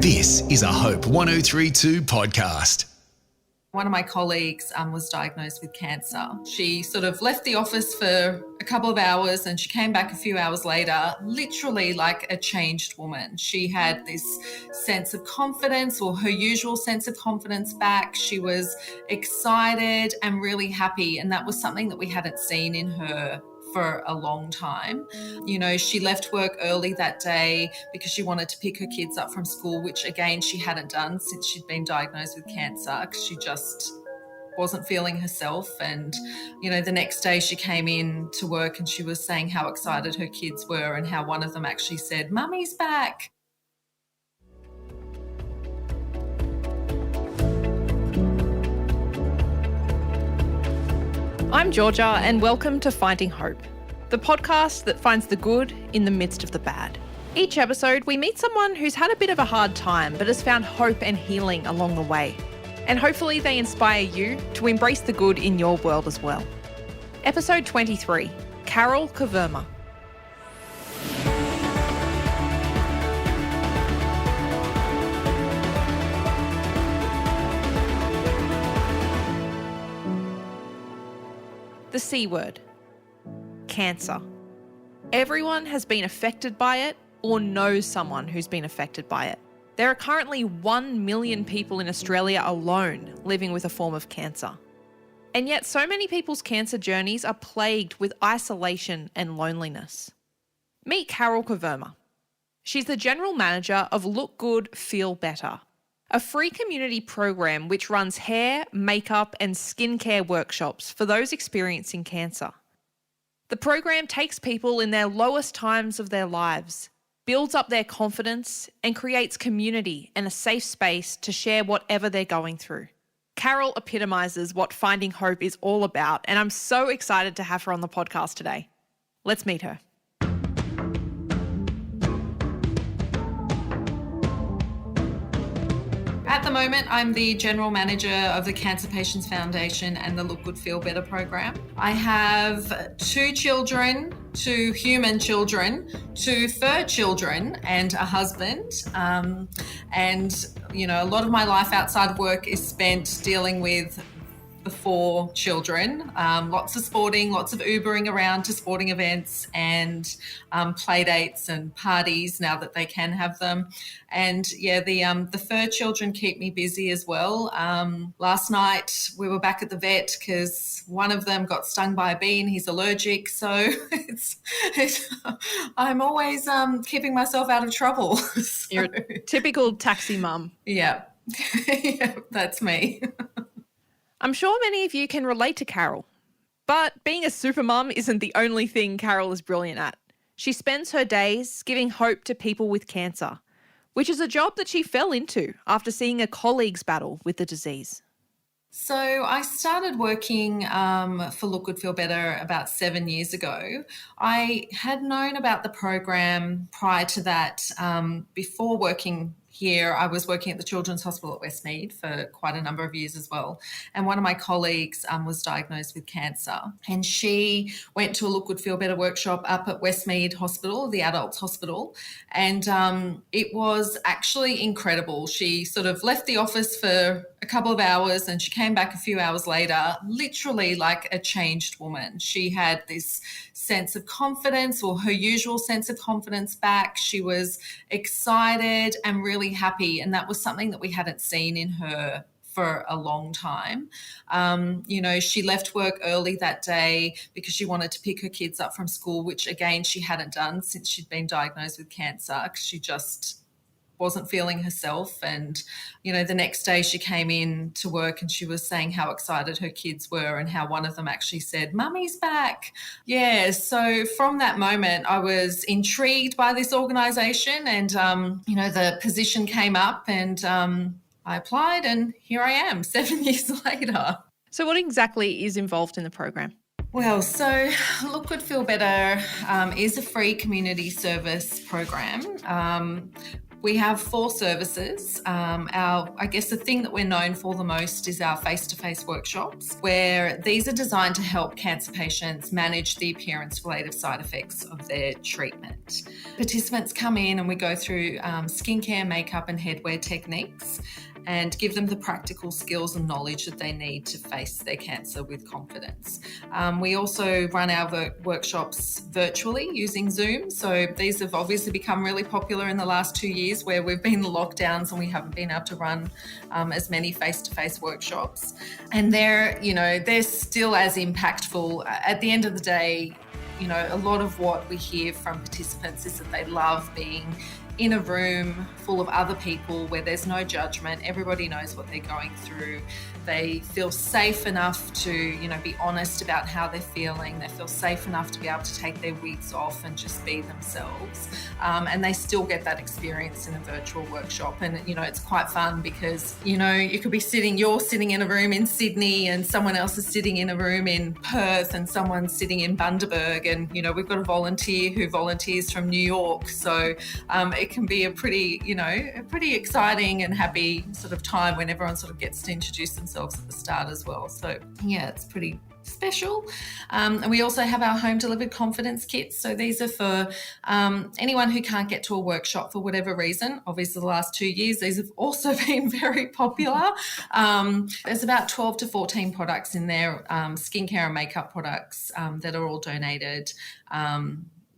This is a Hope 1032 podcast. One of my colleagues was diagnosed with cancer. She sort of left the office for a couple of hours and she came back a few hours later, literally like a changed woman. She had this sense of confidence, or her usual sense of confidence, back. She was excited and really happy, and that was something that we hadn't seen in her for a long time. You know, she left work early that day because she wanted to pick her kids up from school, which again, she hadn't done since she'd been diagnosed with cancer, because she just wasn't feeling herself. And, you know, the next day she came in to work and she was saying how excited her kids were and how one of them actually said, "Mummy's back." I'm Georgia, and welcome to Finding Hope, the podcast that finds the good in the midst of the bad. Each episode, we meet someone who's had a bit of a hard time but has found hope and healing along the way. And hopefully they inspire you to embrace the good in your world as well. Episode 23, Kavurma. The C word, cancer. Everyone has been affected by it or knows someone who's been affected by it. There are currently 1 million people in Australia alone living with a form of cancer. And yet so many people's cancer journeys are plagued with isolation and loneliness. Meet Kavurma. She's the general manager of Look Good, Feel Better, a free community program which runs hair, makeup and skincare workshops for those experiencing cancer. The program takes people in their lowest times of their lives, builds up their confidence and creates community and a safe space to share whatever they're going through. Carol epitomises what Finding Hope is all about, and I'm so excited to have her on the podcast today. Let's meet her. At the moment, I'm the General Manager of the Cancer Patients Foundation and the Look Good, Feel Better program. I have 2 children, 2 human children, 2 fur children and a husband. And, you know, a lot of my life outside of work is spent dealing with the 4 children, lots of sporting, lots of Ubering around to sporting events and play dates and parties now that they can have them. And yeah, the fur children keep me busy as well. Last night we were back at the vet because one of them got stung by a bee and he's allergic. So I'm always keeping myself out of trouble. So, You're a typical taxi mum. Yeah, yeah, that's me. I'm sure many of you can relate to Carol, but being a supermum isn't the only thing Carol is brilliant at. She spends her days giving hope to people with cancer, which is a job that she fell into after seeing a colleague's battle with the disease. So I started working for Look Good, Feel Better about 7 years ago. I had known about the program prior to that. Before working here, I was working at the Children's Hospital at Westmead for quite a number of years as well. And one of my colleagues was diagnosed with cancer, and she went to a Look Good, Feel Better workshop up at Westmead Hospital, the adults hospital. And it was actually incredible. She sort of left the office for a couple of hours and she came back a few hours later, literally like a changed woman. She had this sense of confidence, or her usual sense of confidence, back. She was excited and really happy, and that was something that we hadn't seen in her for a long time. You know, she left work early that day because she wanted to pick her kids up from school, which again, she hadn't done since she'd been diagnosed with cancer, because she just wasn't feeling herself. And, you know, the next day she came in to work and she was saying how excited her kids were and how one of them actually said, "Mummy's back." Yeah, so from that moment, I was intrigued by this organisation and, you know, the position came up and I applied, and here I am 7 years later. So what exactly is involved in the program? Well, so Look Good, Feel Better is a free community service program. We have 4 services. I guess the thing that we're known for the most is our face-to-face workshops, where these are designed to help cancer patients manage the appearance-related side effects of their treatment. Participants come in and we go through skincare, makeup and headwear techniques and give them the practical skills and knowledge that they need to face their cancer with confidence. We also run our workshops virtually using Zoom. So these have obviously become really popular in the last 2 years where we've been in lockdowns and we haven't been able to run as many face-to-face workshops. And they're still as impactful. At the end of the day, a lot of what we hear from participants is that they love being in a room full of other people where there's no judgment. Everybody knows what they're going through. They feel safe enough to, be honest about how they're feeling. They feel safe enough to be able to take their wigs off and just be themselves. And they still get that experience in a virtual workshop. And, it's quite fun because, you could be you're sitting in a room in Sydney and someone else is sitting in a room in Perth and someone's sitting in Bundaberg. And, we've got a volunteer who volunteers from New York. So it can be a pretty exciting and happy sort of time when everyone sort of gets to introduce themselves at the start as well. So yeah, it's pretty special. And we also have our home delivered confidence kits. So these are for anyone who can't get to a workshop for whatever reason. Obviously the last 2 years, these have also been very popular. There's about 12 to 14 products in there, skincare and makeup products that are all donated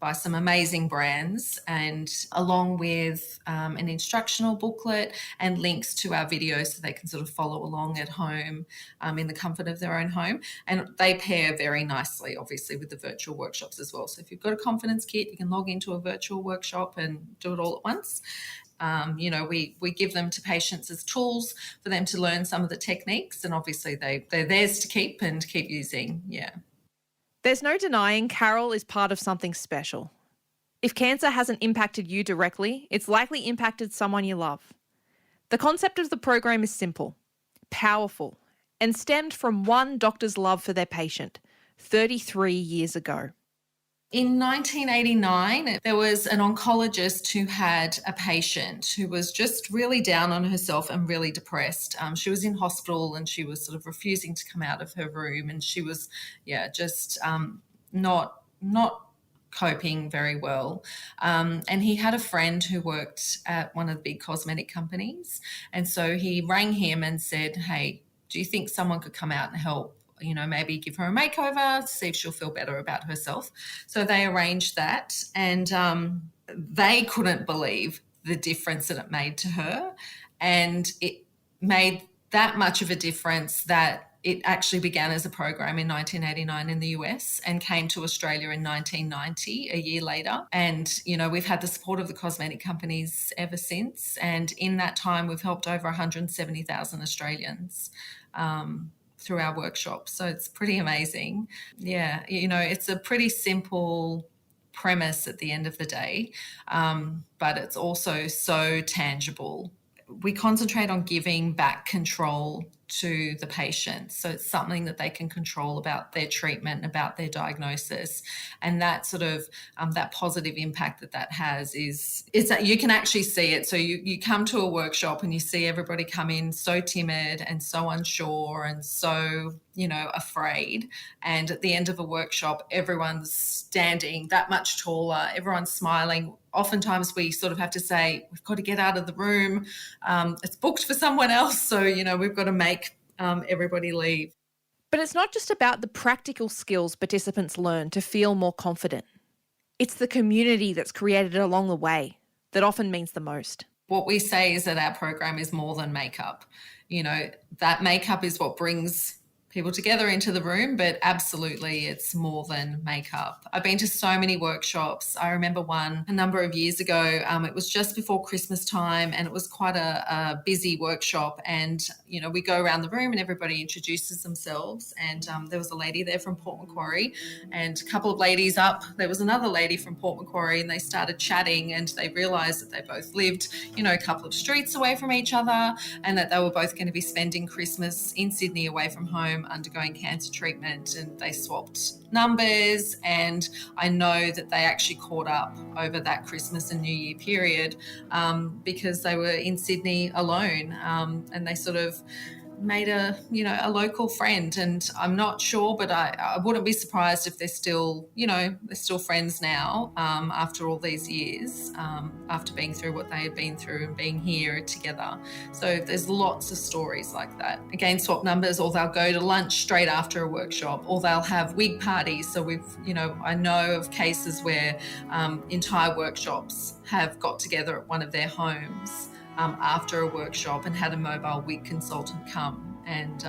by some amazing brands, and along with an instructional booklet and links to our videos so they can sort of follow along at home in the comfort of their own home. And they pair very nicely, obviously, with the virtual workshops as well. So if you've got a confidence kit, you can log into a virtual workshop and do it all at once. We give them to patients as tools for them to learn some of the techniques, and obviously they're theirs to keep and keep using. Yeah. There's no denying Carol is part of something special. If cancer hasn't impacted you directly, it's likely impacted someone you love. The concept of the program is simple, powerful, and stemmed from one doctor's love for their patient 33 years ago. In 1989, there was an oncologist who had a patient who was just really down on herself and really depressed. She was in hospital and she was sort of refusing to come out of her room, and she was, just not coping very well. And he had a friend who worked at one of the big cosmetic companies. And so he rang him and said, "Hey, do you think someone could come out and help? Maybe give her a makeover, see if she'll feel better about herself." So they arranged that, and they couldn't believe the difference that it made to her. And it made that much of a difference that it actually began as a program in 1989 in the US and came to Australia in 1990, a year later. And, we've had the support of the cosmetic companies ever since. And in that time, we've helped over 170,000 Australians through our workshops. So it's pretty amazing. Yeah, it's a pretty simple premise at the end of the day, but it's also so tangible. We concentrate on giving back control to the patient. So it's something that they can control about their treatment, about their diagnosis. And that sort of, that positive impact that has is that you can actually see it. So you come to a workshop and you see everybody come in so timid and so unsure and so, afraid. And at the end of a workshop, everyone's standing that much taller, everyone's smiling. Oftentimes we sort of have to say, we've got to get out of the room. It's booked for someone else. So, we've got to make everybody leave. But it's not just about the practical skills participants learn to feel more confident. It's the community that's created along the way that often means the most. What we say is that our program is more than makeup. That makeup is what brings people together into the room, but absolutely it's more than makeup. I've been to so many workshops. I remember one a number of years ago. It was just before Christmas time and it was quite a busy workshop, and we go around the room and everybody introduces themselves, and there was a lady there from Port Macquarie and a couple of ladies up. There was another lady from Port Macquarie, and they started chatting and they realised that they both lived a couple of streets away from each other, and that they were both going to be spending Christmas in Sydney away from home. home undergoing cancer treatment, and they swapped numbers. And I know that they actually caught up over that Christmas and New Year period because they were in Sydney alone, and they sort of made a local friend. And I'm not sure, but I wouldn't be surprised if they're still friends now after all these years, after being through what they had been through and being here together. So there's lots of stories like that. Again, swap numbers, or they'll go to lunch straight after a workshop, or they'll have wig parties. So I know of cases where entire workshops have got together at one of their homes after a workshop and had a mobile wig consultant come, and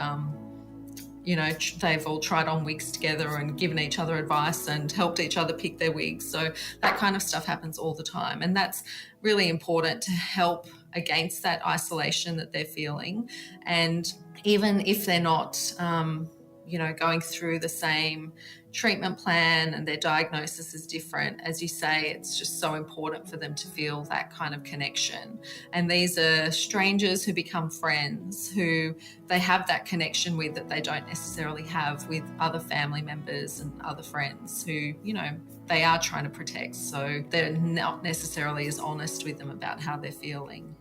they've all tried on wigs together and given each other advice and helped each other pick their wigs. So that kind of stuff happens all the time, and that's really important to help against that isolation that they're feeling. And even if they're not going through the same treatment plan and their diagnosis is different, as you say, it's just so important for them to feel that kind of connection. And these are strangers who become friends, who they have that connection with that they don't necessarily have with other family members and other friends who, they are trying to protect. So they're not necessarily as honest with them about how they're feeling.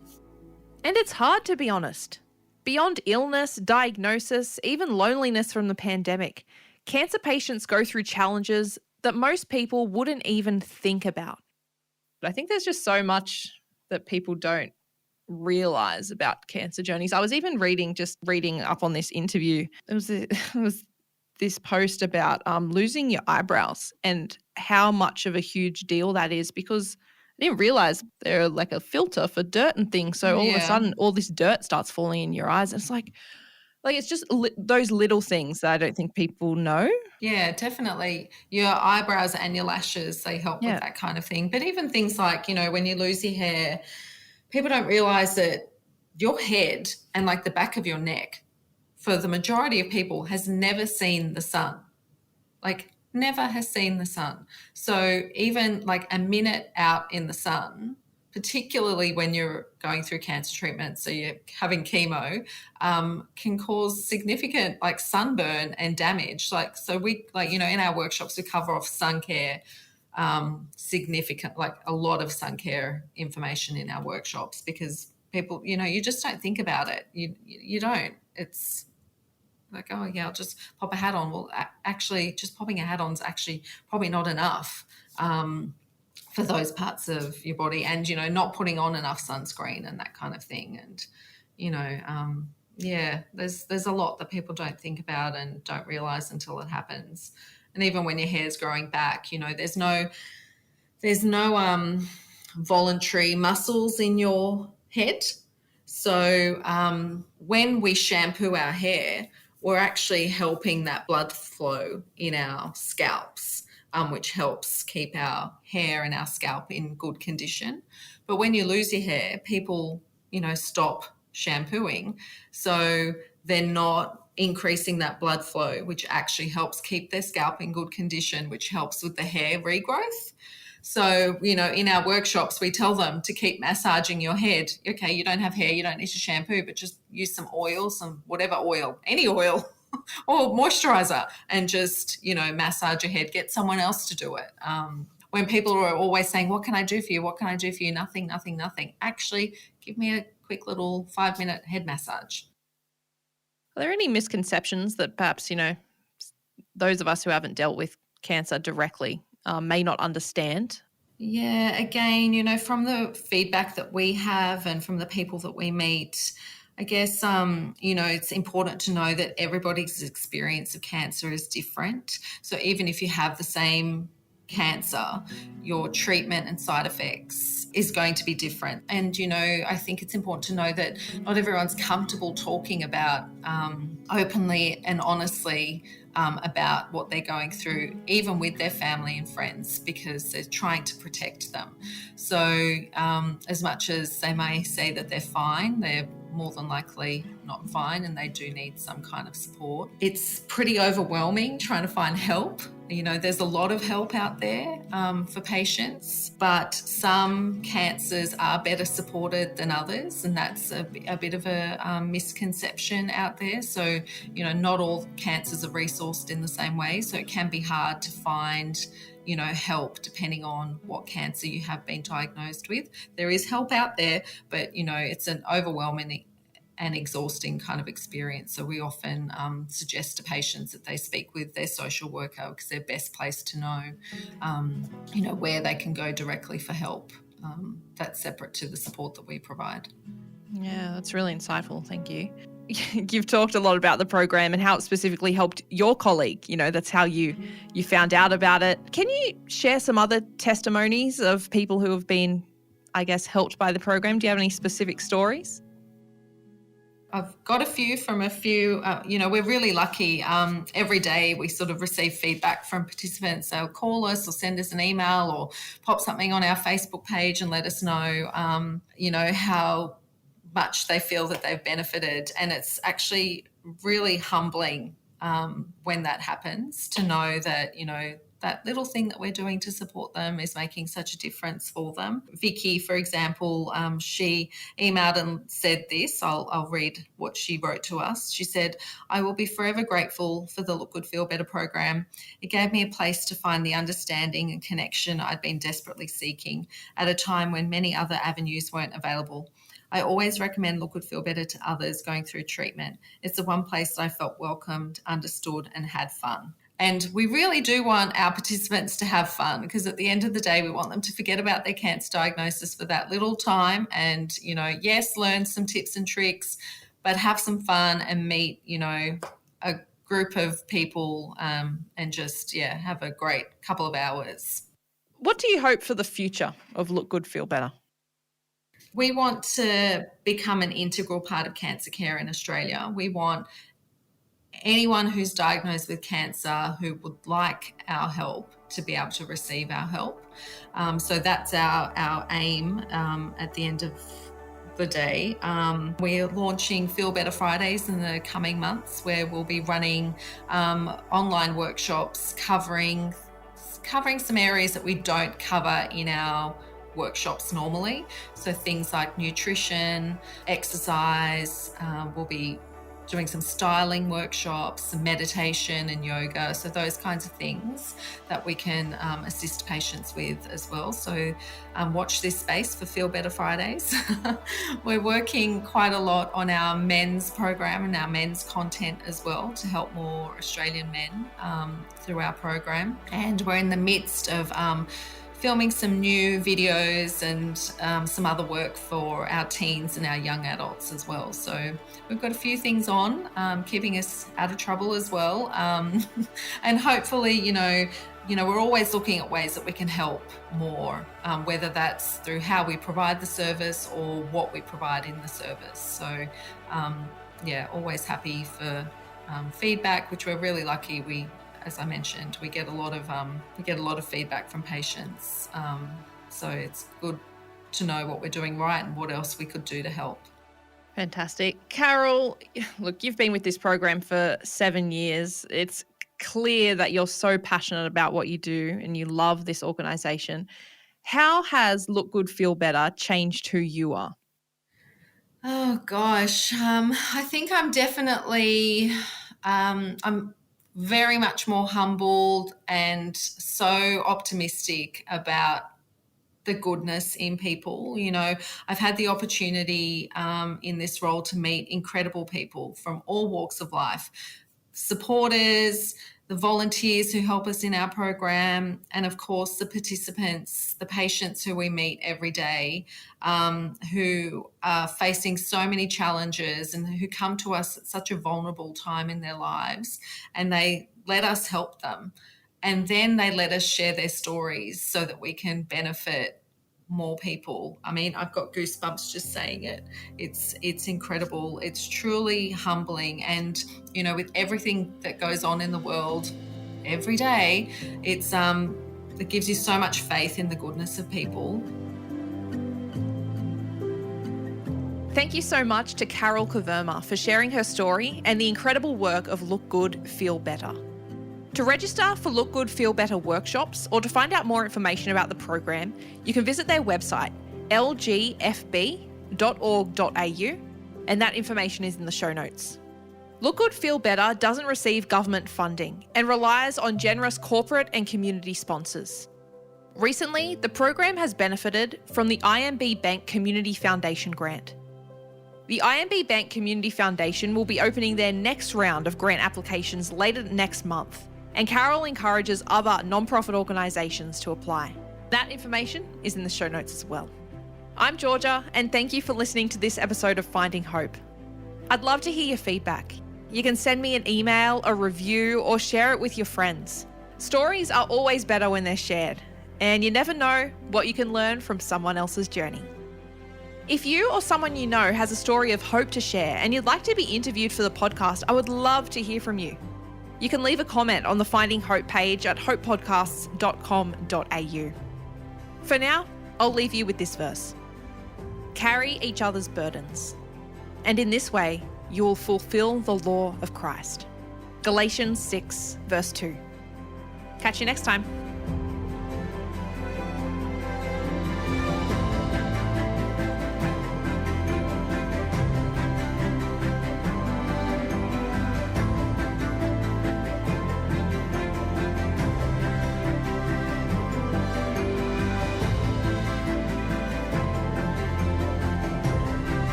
And it's hard to be honest. Beyond illness, diagnosis, even loneliness from the pandemic, cancer patients go through challenges that most people wouldn't even think about. But I think there's just so much that people don't realise about cancer journeys. I was even reading up on this interview. It was this post about losing your eyebrows and how much of a huge deal that is, because I didn't realise they're like a filter for dirt and things. So all of a sudden, all this dirt starts falling in your eyes. And it's like it's just those little things that I don't think people know. Yeah, definitely. Your eyebrows and your lashes, they help with that kind of thing. But even things like, when you lose your hair, people don't realise that your head and like the back of your neck, for the majority of people, has never seen the sun. Never has seen the sun. So even like a minute out in the sun, particularly when you're going through cancer treatment, so you're having chemo, can cause significant sunburn and damage. So we in our workshops, we cover off sun care, significant, a lot of sun care information in our workshops, because people, you just don't think about it. You don't. It's like, oh yeah, I'll just pop a hat on. Well, actually, just popping a hat on is actually probably not enough for those parts of your body, and not putting on enough sunscreen and that kind of thing. And there's a lot that people don't think about and don't realize until it happens. And even when your hair's growing back, there's no voluntary muscles in your head. So when we shampoo our hair, we're actually helping that blood flow in our scalps, which helps keep our hair and our scalp in good condition. But when you lose your hair, people, stop shampooing. So they're not increasing that blood flow, which actually helps keep their scalp in good condition, which helps with the hair regrowth. So, in our workshops, we tell them to keep massaging your head. Okay, you don't have hair, you don't need to shampoo, but just use some oil, whatever oil, any oil, or moisturizer, and just, massage your head. Get someone else to do it. When people are always saying, what can I do for you? What can I do for you? Nothing. Actually, give me a quick little 5-minute head massage. Are there any misconceptions that perhaps, those of us who haven't dealt with cancer directly may not understand? Yeah, again, from the feedback that we have and from the people that we meet, I guess, it's important to know that everybody's experience of cancer is different. So even if you have the same cancer, your treatment and side effects is going to be different. And, I think it's important to know that not everyone's comfortable talking about openly and honestly about what they're going through, even with their family and friends, because they're trying to protect them. So as much as they may say that they're fine, they're more than likely not fine, and they do need some kind of support. It's pretty overwhelming trying to find help. there's a lot of help out there for patients, but some cancers are better supported than others, and that's a bit of a misconception out there. So, not all cancers are resourced in the same way, so it can be hard to find help depending on what cancer you have been diagnosed with. There is help out there, but it's an overwhelming and exhausting kind of experience. So we often suggest to patients that they speak with their social worker, because they're best placed to know, where they can go directly for help. That's separate to the support that we provide. Yeah, that's really insightful. Thank you. You've talked a lot about the program and how it specifically helped your colleague. That's how you found out about it. Can you share some other testimonies of people who have been, I guess, helped by the program? Do you have any specific stories? I've got a few from a few, we're really lucky. Every day we sort of receive feedback from participants. They'll call us or send us an email or pop something on our Facebook page and let us know, how much they feel that they've benefited. And it's actually really humbling when that happens, to know that, that little thing that we're doing to support them is making such a difference for them. Vicky, for example, she emailed and said this. I'll read what she wrote to us. She said, "I will be forever grateful for the Look Good, Feel Better program. It gave me a place to find the understanding and connection I'd been desperately seeking at a time when many other avenues weren't available. I always recommend Look Good, Feel Better to others going through treatment. It's the one place I felt welcomed, understood, and had fun." And we really do want our participants to have fun, because at the end of the day, we want them to forget about their cancer diagnosis for that little time and, yes, learn some tips and tricks, but have some fun and meet, a group of people and just, have a great couple of hours. What do you hope for the future of Look Good, Feel Better? We want to become an integral part of cancer care in Australia. We want anyone who's diagnosed with cancer who would like our help to be able to receive our help. So that's our aim at the end of the day. We're launching Feel Better Fridays in the coming months, where we'll be running online workshops covering some areas that we don't cover in our workshops normally. So things like nutrition, exercise, we'll be doing some styling workshops, some meditation and yoga. So those kinds of things that we can assist patients with as well. So watch this space for Feel Better Fridays. We're working quite a lot on our men's program and our men's content as well, to help more Australian men through our program. And we're in the midst of filming some new videos and some other work for our teens and our young adults as well. So we've got a few things on, keeping us out of trouble as well. And hopefully, we're always looking at ways that we can help more, whether that's through how we provide the service or what we provide in the service. So always happy for feedback, which we're really lucky. As I mentioned, we get a lot of feedback from patients. So it's good to know what we're doing right and what else we could do to help. Fantastic. Carol, look, you've been with this program for 7 years. It's clear that you're so passionate about what you do and you love this organisation. How has Look Good, Feel Better changed who you are? Oh gosh, I think I'm definitely I'm very much more humbled and so optimistic about the goodness in people. I've had the opportunity in this role to meet incredible people from all walks of life, supporters, the volunteers who help us in our program, and of course the participants, the patients who we meet every day, who are facing so many challenges and who come to us at such a vulnerable time in their lives, and they let us help them. And then they let us share their stories so that we can benefit more people. I mean, I've got goosebumps just saying it. It's incredible. It's truly humbling. And, with everything that goes on in the world every day, it gives you so much faith in the goodness of people. Thank you so much to Carol Kavurma for sharing her story and the incredible work of Look Good, Feel Better. To register for Look Good, Feel Better workshops or to find out more information about the program, you can visit their website lgfb.org.au, and that information is in the show notes. Look Good, Feel Better doesn't receive government funding and relies on generous corporate and community sponsors. Recently, the program has benefited from the IMB Bank Community Foundation grant. The IMB Bank Community Foundation will be opening their next round of grant applications later next month, and Carol encourages other non-profit organisations to apply. That information is in the show notes as well. I'm Georgia, and thank you for listening to this episode of Finding Hope. I'd love to hear your feedback. You can send me an email, a review, or share it with your friends. Stories are always better when they're shared, and you never know what you can learn from someone else's journey. If you or someone you know has a story of hope to share and you'd like to be interviewed for the podcast, I would love to hear from you. You can leave a comment on the Finding Hope page at hopepodcasts.com.au. For now, I'll leave you with this verse. Carry each other's burdens, and in this way, you will fulfill the law of Christ. Galatians 6, verse 2. Catch you next time.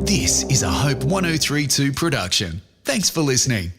This is a Hope 1032 production. Thanks for listening.